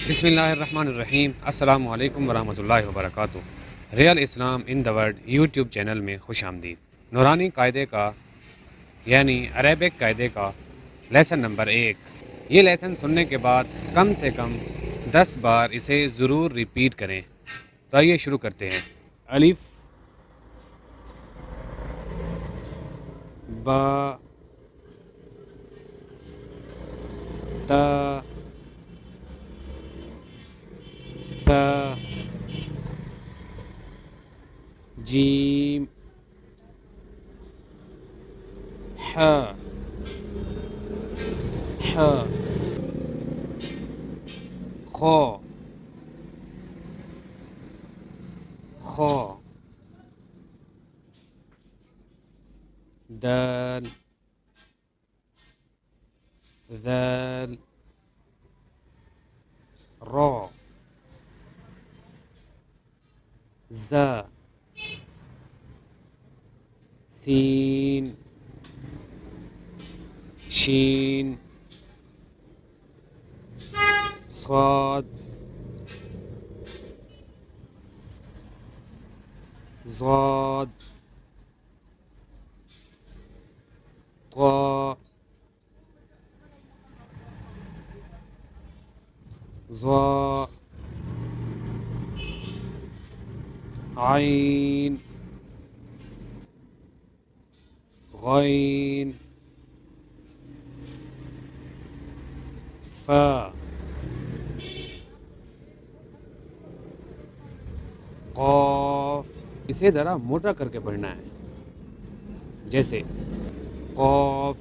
بسم اللہ الرحمن الرحیم۔ السلام علیکم ورحمۃ اللہ وبرکاتہ۔ Real Islam in the world YouTube channel میں خوش آمدید۔ نورانی قاعدے کا یعنی عربک قاعدے کا لیسن نمبر 1۔ یہ لیسن سننے کے بعد کم سے کم 10 بار اسے ضرور ریپیٹ کریں۔ تو آئیے شروع کرتے ہیں۔ الف، با، تا، ثا، جیم، ح، ح، خو، خو، دال، ذال، را، زا، سین، شین، صاد، ضاد، طا، ظا، عین، غین، فا، قاف۔ اسے ذرا موٹا کر کے پڑھنا ہے، جیسے قاف،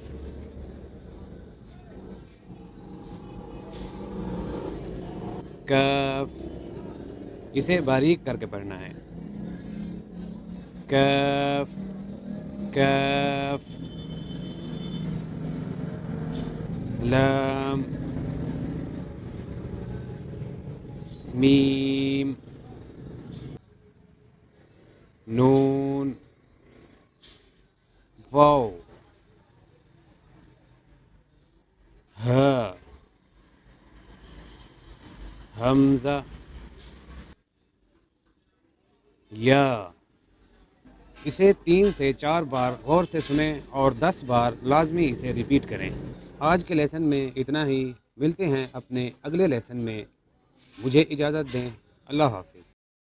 کاف۔ اسے باریک کر کے پڑھنا ہے، کاف، کاف، لام، میم، نون، واو، ہا، حمزہ، یا۔ اسے 3 سے 4 بار غور سے سنیں اور 10 بار لازمی اسے ریپیٹ کریں۔ آج کے لیسن میں اتنا ہی، ملتے ہیں اپنے اگلے لیسن میں۔ مجھے اجازت دیں، اللہ حافظ۔